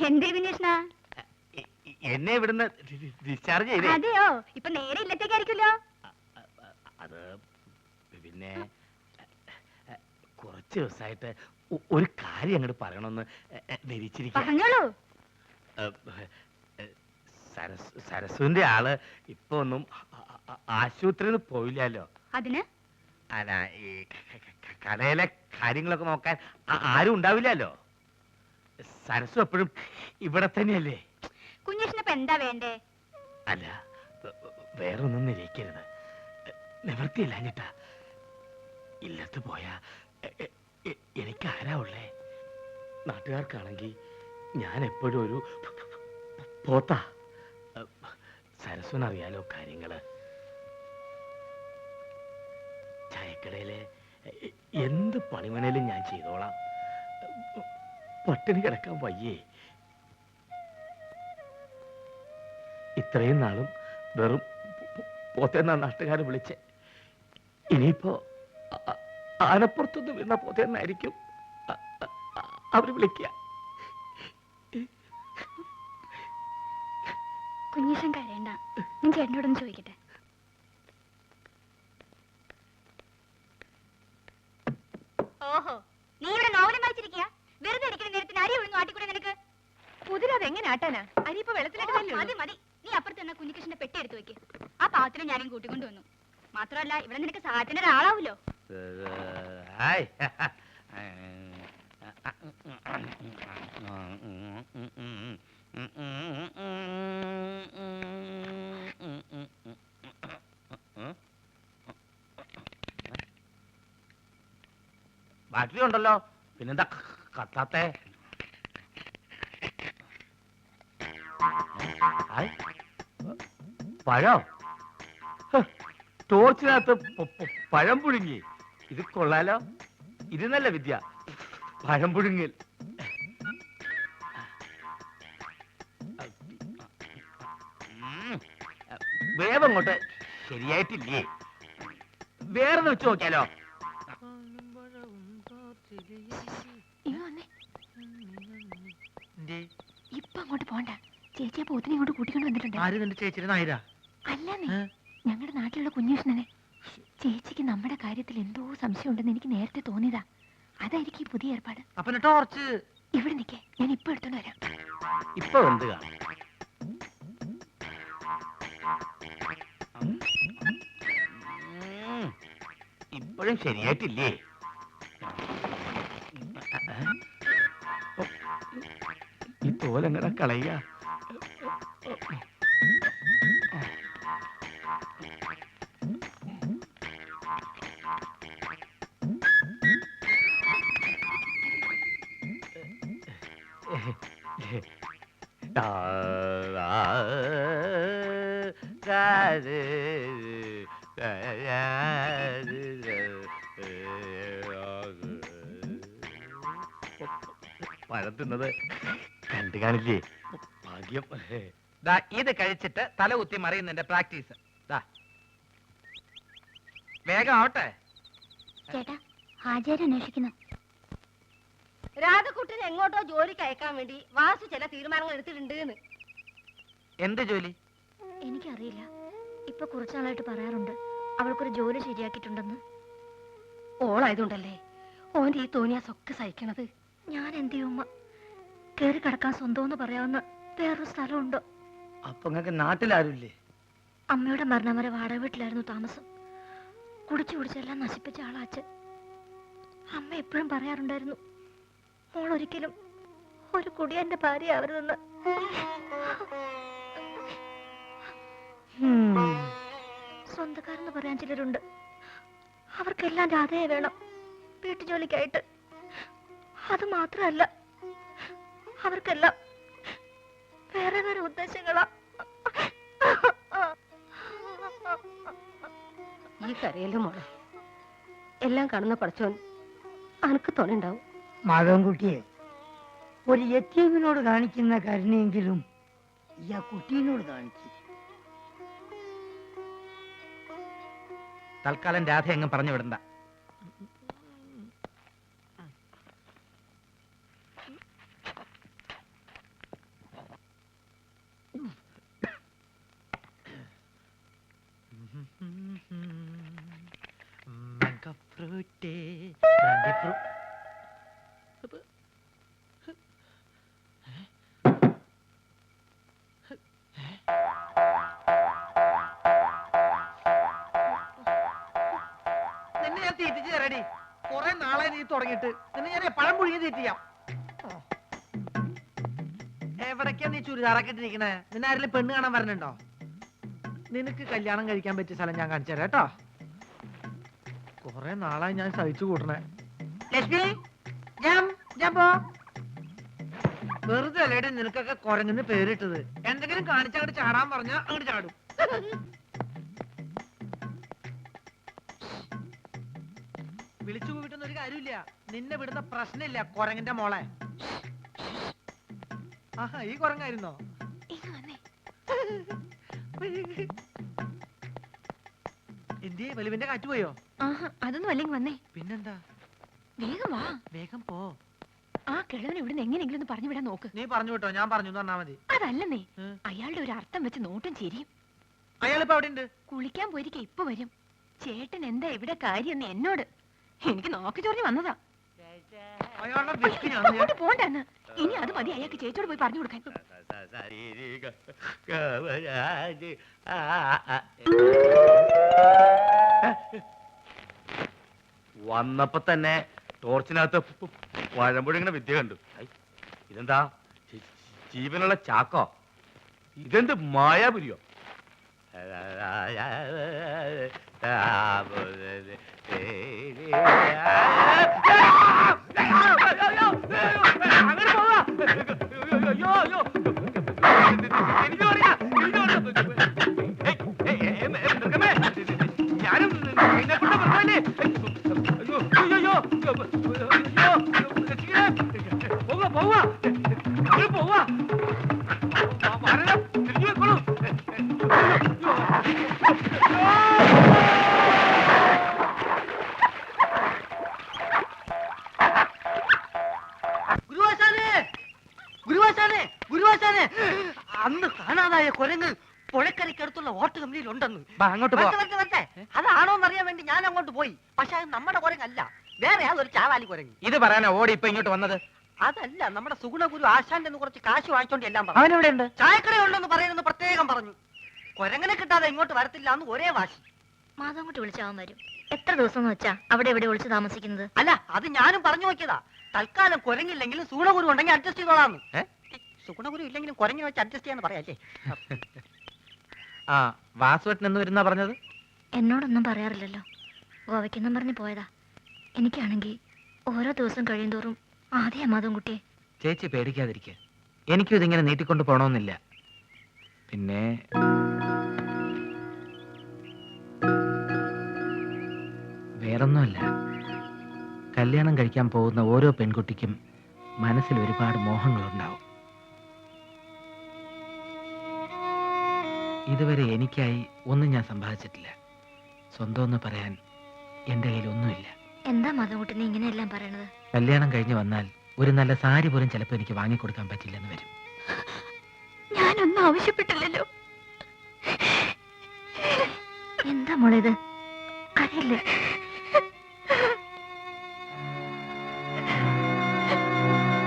എന്തേ വിനീഷ്ണ? എന്നെ ഇവിടുന്ന് ഡിസ്ചാർജ് ചെയ്തേ. അതെയോ? ഇപ്പൊ നേരെ ഇല്ലത്തേക്കായിരിക്കുമല്ലോ. അത് പിന്നെ കുറച്ച് ദിവസമായിട്ട് ഒരു കാര്യം അങ്ങോട്ട് പറയണമെന്ന് ധരിച്ചിരിക്കും. പറഞ്ഞോളൂ. സരസുവിന്റെ ആള് ഇപ്പൊ ഒന്നും ആശുപത്രിയിൽ നിന്ന് പോയില്ലല്ലോ. അതിന് അല്ല, ഈ കടയിലെ കാര്യങ്ങളൊക്കെ നോക്കാൻ ആരും ഉണ്ടാവില്ലല്ലോ. സരസു എപ്പോഴും ഇവിടെ തന്നെയല്ലേ. കുഞ്ഞേഷിനിപ്പോ എന്താ വേണ്ടേ? അല്ല, വേറൊന്നും നിരീക്കരുത്. നിവൃത്തിയില്ലാഞ്ഞിട്ടാ. ഇല്ലത്ത് പോയാ എനിക്ക് ആരാ ഉള്ളേ? നാട്ടുകാർക്കാണെങ്കിൽ ഞാൻ എപ്പോഴും ഒരു പോത്താ. സരസ്വനറിയാലോ കാര്യങ്ങള്. ചായക്കടയിലെ എന്ത് പണിമണേലും ഞാൻ ചെയ്തോളാം. പട്ടിണി കിടക്കാൻ വയ്യേ. ഇത്രയും നാളും വെറും പോത്തേന്നാ നാട്ടുകാരെ വിളിച്ചേ. ഇനിയിപ്പോ ആനപ്പുറത്തുനിന്ന് വീണ പോത്തേന്നായിരിക്കും അവര് വിളിക്കുക. കുഞ്ഞീഷൻ കരയണ്ട, ഞാൻ ചേട്ടനോടൊന്ന് ചോദിക്കട്ടെ. ഓഹോ, നീ ഇവിടെ നോവലും വായിച്ചിരിക്കുക? വെറുതെ ഇരിക്കുന്ന നേരത്തിന് അരി ഒഴിഞ്ഞു ആട്ടിക്കൂടെ നിനക്ക്? കുതിരത് എങ്ങനെ ആട്ടാനാ? അരി ഇപ്പൊ വെള്ളത്തിലിട്ട് മതി മതി, നീ അപ്പുറത്ത് തന്നെ കുഞ്ഞികൃഷ്ണന്റെ പെട്ടി എടുത്ത് വെക്ക്. ആ പാവത്തിനെ ഞാനും കൂട്ടിക്കൊണ്ട് വന്നു. മാത്രമല്ല ഇവിടെ നിനക്ക് സഹായത്തിന് ഒരാളാവൂലോ. ബാറ്ററി ഉണ്ടല്ലോ, പിന്നെന്താ കത്താത്തെ? പഴം ടോർച്ചിനകത്ത് പഴം പുഴുങ്ങി. ഇത് കൊള്ളാലോ. ഇത് നല്ല വിദ്യ, പഴം പുഴുങ്ങൽ. വേവങ്ങോട്ട് ശരിയായിട്ടില്ലേ? വേറെ വെച്ച് നോക്കിയാലോ? ഇപ്പൊ അങ്ങോട്ട് പോണ്ട. ചേച്ചിയെ പോത്തിനെ ഇങ്ങോട്ട് കൂട്ടിക്കൊണ്ട് വന്നിട്ടുണ്ട്. ആര് നിന്റെ ചേച്ചിയുടെ നായരാ? അല്ലെന്നേ, ഞങ്ങളുടെ നാട്ടിലുള്ള കുഞ്ഞുഷ്ണനെ. ചേച്ചിക്ക് നമ്മുടെ കാര്യത്തിൽ എന്തോ സംശയം ഉണ്ടെന്ന് എനിക്ക് നേരത്തെ തോന്നിയതാ. അതായിരിക്കും ഈ പുതിയ ഏർപ്പാട്. അപ്പൊ ടോർച്ച് ഇവിടെ നിൽക്കേ, ഞാൻ ഇപ്പൊ എടുത്തോണ്ട് വരാം. ഇപ്പൊ എന്ത് കാണും? ഇപ്പോഴും ശരിയായിട്ടില്ലേ? ഈ തോലെങ്ങനെ കളയ? പഴം തിന്നത് കണ്ടു കാണില്ലേ? ഭാഗ്യം. ഇത് കഴിച്ചിട്ട് തല കുത്തി മറിയുന്നതിന്റെ പ്രാക്ടീസ്. വേഗം ആവട്ടെ. ചേട്ടാ, ഹാജര് അന്വേഷിക്കുന്നു. രാധക്കുട്ടിനെ എങ്ങോട്ടോ ജോലിക്ക് അയക്കാൻ വേണ്ടി വാസു ചില തീരുമാനങ്ങൾ എടുത്തിട്ടുണ്ട്. എന്ത് ജോലി? എനിക്കറിയില്ല. ഇപ്പൊ കുറച്ചാളായിട്ട് പറയാറുണ്ട് അവൾക്കൊരു ജോലി ശരിയാക്കിയിട്ടുണ്ടെന്ന്. ഓളായതുകൊണ്ടല്ലേ ഓന്റെ ഈ തോന്നിയാസൊക്കെ സഹിക്കണത്. ഞാൻ എന്ത് ചെയ്യുമ്മ? കേറി കിടക്കാൻ സ്വന്തമെന്ന് പറയാവുന്ന വേറൊരു സ്ഥലമുണ്ടോ? അപ്പൊ നിങ്ങൾക്ക് നാട്ടിലാരുമില്ലേ? അമ്മയുടെ മരണം വരെ വാടക വീട്ടിലായിരുന്നു താമസം. കുടിച്ചു കുടിച്ചെല്ലാം നശിപ്പിച്ച ആളാ അച്ഛൻ. അമ്മ എപ്പോഴും പറയാറുണ്ടായിരുന്നു, മോൾ ഒരിക്കലും ഒരു കുടിയന്റെ ഭാര്യ ആവരുതെന്ന്. സ്വന്തക്കാരെന്ന് പറയാൻ ചിലരുണ്ട്. അവർക്കെല്ലാം രാധയെ വേണം വീട്ടു ജോലിക്കായിട്ട്. അത് മാത്രമല്ല, അവർക്കെല്ലാം വേറെ വേറെ ഉദ്ദേശങ്ങളാ. ഈ കരയല്ലേ മോളെ, എല്ലാം കാണുന്ന പഠിച്ചോൻ അനക്ക് തോന്നുണ്ടാവും. മാധവൻകുട്ടിയെ, ഒരു യത്തീമിനോട് കാണിക്കുന്ന കരുണയെങ്കിലും ഈ ആ കുട്ടീനോട് കാണിച്ചു. തൽക്കാലം രാധ എങ്ങും പറഞ്ഞു വിടണ്ട. ഫ്രൂട്ടേ ബ്രാൻഡി ഫ്രൂ നിന്നെ ഞാൻ തീറ്റിച്ച് തരടി. കുറെ നാളെ നീ തുടങ്ങിയിട്ട് നിന്നെ ഞാൻ പഴം പുഴുങ്ങി തീറ്റിയാം. എവിടേക്കാ നീ ചുരിദാറൊക്കെ ഇട്ടിരിക്കണേ? നിന്നെ ആരെങ്കിലും പെണ്ണ് കാണാൻ വരണുണ്ടോ? നിനക്ക് കല്യാണം കഴിക്കാൻ പറ്റിയ സ്ഥലം ഞാൻ കാണിച്ചു തരാം കേട്ടോ. കുറെ നാളായി ഞാൻ സഹിച്ചു കൂട്ടണേ. ലക്ഷ്മി പോ. വെറുതെ അല്ലേടെ നിനക്കൊക്കെ കുരങ്ങുന്ന പേരിട്ടത്. എന്തെങ്കിലും കാണിച്ചങ്ങോട്ട് ചാടാൻ പറഞ്ഞാ അങ്ങോട്ട് ചാടും. വിളിച്ചു പോയിട്ടൊന്നും ഒരു കാര്യമില്ല. നിന്നെ വിടുന്ന പ്രശ്നമില്ല കുരങ്ങിന്റെ മോളെ. ആഹാ, ഈ കുരങ്ങായിരുന്നോ? എന്തിയെ വലുവിന്റെ കാറ്റ് പോയോ? അതൊന്നും അല്ലെങ്കിൽ വന്നേ. പിന്നെന്താ? വേഗം വാ. വേഗം പോ. ആ കിഴവനെ ഇവിടുന്ന് എങ്ങനെയെങ്കിലും ഒന്ന് പറഞ്ഞു വിടാൻ നോക്ക്. നീ പറഞ്ഞു കേട്ടോ, ഞാൻ പറഞ്ഞു പറഞ്ഞാ മതി. അതല്ലെന്നേ, അയാളുടെ ഒരു അർത്ഥം വെച്ച് നോട്ടും ചിരിയും. അയാളിപ്പോ അവിടെ ഉണ്ട്. കുളിക്കാൻ പോയിരിക്കെ ഇപ്പൊ വരും. ചേട്ടൻ എന്താ ഇവിടെ കാര്യം എന്നോട്. എനിക്ക് നോക്കി ചൊറിഞ്ഞു വന്നതാ. അയാളുടെ വെക്കിനാണ് ഞാൻ. അങ്ങോട്ട് പോണ്ടെന്ന്. ഇനി അത് മതി അയാൾക്ക് ചേച്ചിയോട് പോയി പറഞ്ഞു കൊടുക്കാൻ. വന്നപ്പോ തന്നെ ടോർച്ചിനകത്ത് പഴംപുഴുങ്ങണ വിദ്യ കണ്ടു. ഇതെന്താ ജീവനുള്ള ചാക്കോ? ഇതെന്ത് മായാപുരിയോ? ഞാനും നിന്നെ കൊണ്ട് പറഞ്ഞല്ലേ. പോവാ പോവാ പോവാ തിരിഞ്ഞു വെക്കോളൂ. അന്ന് കാണാതായ കുരങ്ങ് പുഴക്കരയ്ക്കടുത്തുള്ള ഓട്ട് കമ്പനിയിൽ ഉണ്ടെന്ന്. അങ്ങോട്ട് പോ. അതാണോന്നറിയാൻ വേണ്ടി ഞാൻ അങ്ങോട്ട് പോയി. പക്ഷെ അത് നമ്മുടെ കുരങ്ങല്ല, വേറെ അതൊരു ചാവാലി കുരങ്ങ്. ഇത് പറയാനാ ഓടി ഇപ്പൊ ഇങ്ങോട്ട് വന്നത്? അതല്ല, നമ്മുടെ സുഗുണഗുരു ആശാന്റെ കുറച്ച് കാശ് വാങ്ങിച്ചോണ്ട് എല്ലാം പറഞ്ഞു. അവനെവിടെ ഉണ്ട്? ചായക്കടയുണ്ടെന്ന് പറയുന്നത് പ്രത്യേകം പറഞ്ഞു. കുരങ്ങനെ കിട്ടാതെ ഇങ്ങോട്ട് വരത്തില്ല എന്ന് ഒരേ വാശി. മാധവൻകുട്ടി വിളിച്ചാവാൻ വരും. എത്ര ദിവസം എന്ന് വെച്ചാ അവിടെ എവിടെ വിളിച്ച് താമസിക്കുന്നത്? അല്ല, അത് ഞാനും പറഞ്ഞു നോക്കിയതാ. തൽക്കാലം കുരങ്ങില്ലെങ്കിലും സുഗുണഗുരു ഉണ്ടെങ്കിൽ അഡ്ജസ്റ്റ് ചെയ്തോളാന്ന്. സുഗുണഗുരു ഇല്ലെങ്കിലും കുരങ്ങി വെച്ച് അഡ്ജസ്റ്റ് ചെയ്യാന്ന് പറയാല്ലേ. ആ, വാസുവേട്ടൻ എന്ന് വരുന്നാ പറഞ്ഞത്? എന്നോടൊന്നും പറയാറില്ലല്ലോ. ഗോവയ്ക്കെന്നും പറഞ്ഞ് പോയതാ. എനിക്കാണെങ്കിൽ ഓരോ ദിവസം കഴിയുന്തോറും ആദ്യം മാധവൻകുട്ടിയെ. ചേച്ചി പേടിക്കാതിരിക്കുക. എനിക്കും ഇതിങ്ങനെ നീട്ടിക്കൊണ്ട് പോണമെന്നില്ല. പിന്നെ വേറൊന്നുമല്ല, കല്യാണം കഴിക്കാൻ പോകുന്ന ഓരോ പെൺകുട്ടിക്കും മനസ്സിൽ ഒരുപാട് മോഹങ്ങളുണ്ടാവും. ഇതുവരെ എനിക്കായി ഒന്നും ഞാൻ സമ്പാദിച്ചിട്ടില്ല. സ്വന്തം എന്ന് പറയാൻ എൻ്റെ കയ്യിൽ ഒന്നുമില്ല. എന്താ മാധവൻകുട്ടി നീ ഇങ്ങനെയെല്ലാം പറയണത്? കല്യാണം കഴിഞ്ഞ് വന്നാൽ ഒരു നല്ല സാരി പോലും ചിലപ്പോൾ എനിക്ക് വാങ്ങിക്കൊടുക്കാൻ പറ്റില്ലെന്ന് വരും. ഞാനൊന്നും ആവശ്യപ്പെട്ടില്ലല്ലോ. എന്താ മോളേത്? കരയില്ലേ?